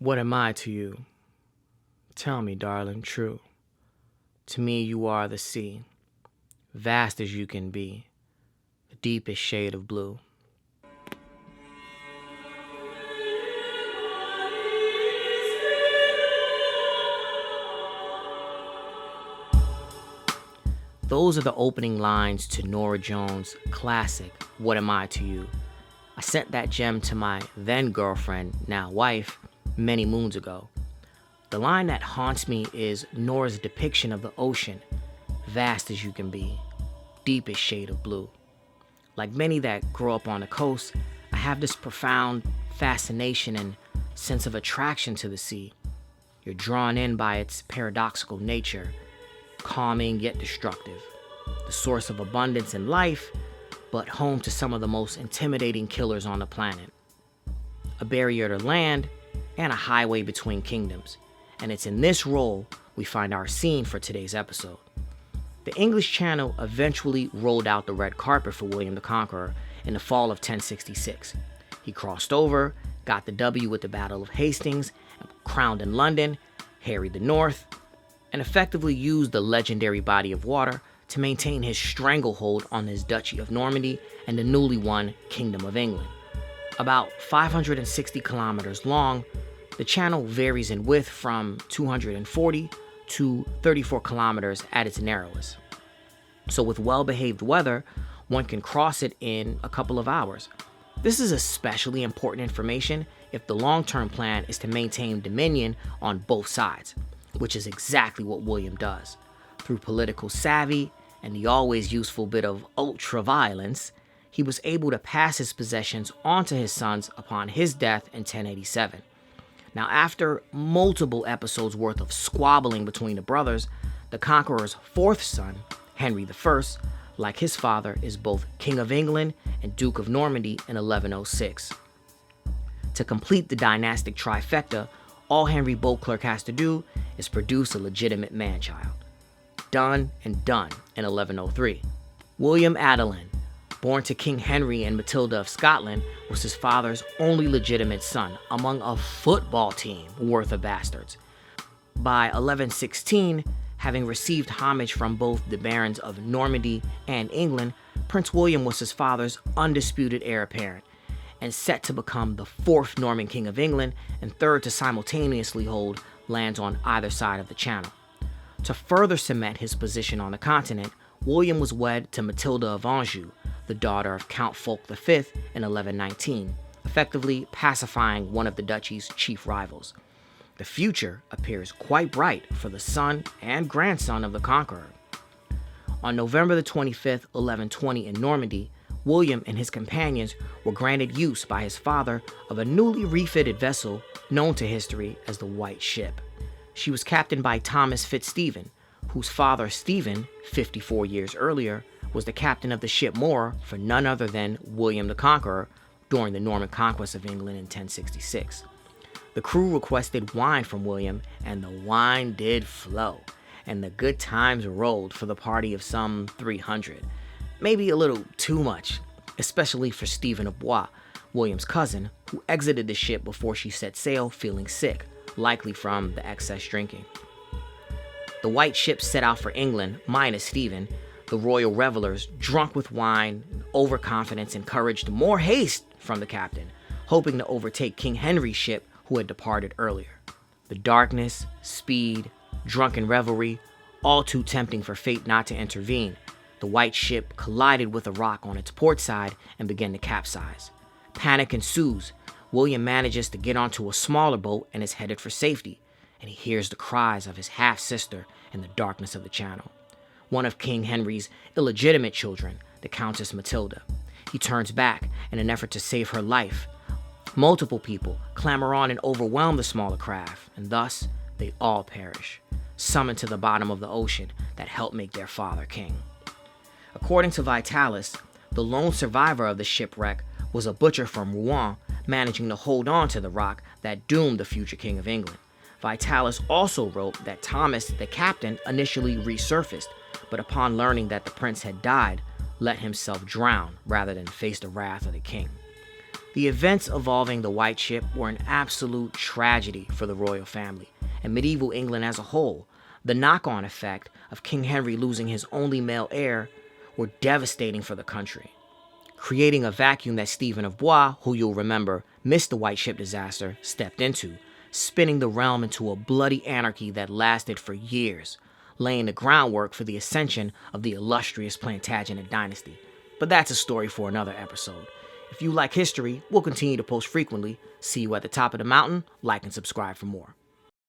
What am I to you? Tell me, darling, true. To me you are the sea, vast as you can be, the deepest shade of blue. Those are the opening lines to Norah Jones' classic, What Am I to You? I sent that gem to my then girlfriend, now wife, many moons ago. The line that haunts me is Norah's depiction of the ocean, vast as you can be, deepest shade of blue. Like many that grow up on the coast, I have this profound fascination and sense of attraction to the sea. You're drawn in by its paradoxical nature, calming yet destructive, the source of abundance and life, but home to some of the most intimidating killers on the planet. A barrier to land and a highway between kingdoms. And it's in this role we find our scene for today's episode. The English Channel eventually rolled out the red carpet for William the Conqueror in the fall of 1066. He crossed over, got the W with the Battle of Hastings, crowned in London, harried the North, and effectively used the legendary body of water to maintain his stranglehold on his Duchy of Normandy and the newly won Kingdom of England. About 560 kilometers long, the channel varies in width from 240 to 34 kilometers at its narrowest. So with well-behaved weather, one can cross it in a couple of hours. This is especially important information if the long-term plan is to maintain dominion on both sides, which is exactly what William does. Through political savvy and the always useful bit of ultra-violence, he was able to pass his possessions on to his sons upon his death in 1087. Now, after multiple episodes worth of squabbling between the brothers, the conqueror's fourth son, Henry I, like his father, is both King of England and Duke of Normandy in 1106. To complete the dynastic trifecta, all Henry Beauclerc has to do is produce a legitimate man-child. Done and done in 1103. William Adelin, born to King Henry and Matilda of Scotland, was his father's only legitimate son among a football team worth of bastards. By 1116, having received homage from both the barons of Normandy and England, Prince William was his father's undisputed heir apparent, and set to become the fourth Norman King of England and third to simultaneously hold lands on either side of the Channel. To further cement his position on the continent, William was wed to Matilda of Anjou, the daughter of Count Fulk V in 1119, effectively pacifying one of the duchy's chief rivals. The future appears quite bright for the son and grandson of the conqueror. On November the 25th, 1120 in Normandy, William and his companions were granted use by his father of a newly refitted vessel known to history as the White Ship. She was captained by Thomas Fitzstephen, whose father Stephen, 54 years earlier, was the captain of the ship Moore for none other than William the Conqueror during the Norman conquest of England in 1066. The crew requested wine from William, and the wine did flow, and the good times rolled for the party of some 300. Maybe a little too much, especially for Stephen of Blois, William's cousin, who exited the ship before she set sail feeling sick, likely from the excess drinking. The White Ship set out for England, minus Stephen. The royal revelers, drunk with wine and overconfidence, encouraged more haste from the captain, hoping to overtake King Henry's ship, who had departed earlier. The darkness, speed, drunken revelry, all too tempting for fate not to intervene. The White Ship collided with a rock on its port side and began to capsize. Panic ensues. William manages to get onto a smaller boat and is headed for safety, and he hears the cries of his half-sister in the darkness of the channel. One of King Henry's illegitimate children, the Countess Matilda. He turns back in an effort to save her life. Multiple people clamber on and overwhelm the smaller craft, and thus they all perish, summoned to the bottom of the ocean that helped make their father king. According to Vitalis, the lone survivor of the shipwreck was a butcher from Rouen, managing to hold on to the rock that doomed the future King of England. Vitalis also wrote that Thomas, the captain, initially resurfaced, but upon learning that the prince had died, let himself drown rather than face the wrath of the king. The events involving the White Ship were an absolute tragedy for the royal family and medieval England as a whole. The knock-on effect of King Henry losing his only male heir were devastating for the country, creating a vacuum that Stephen of Blois, who you'll remember missed the White Ship disaster, stepped into, spinning the realm into a bloody anarchy that lasted for years, laying the groundwork for the ascension of the illustrious Plantagenet dynasty. But that's a story for another episode. If you like history, we'll continue to post frequently. See you at the top of the mountain. Like and subscribe for more.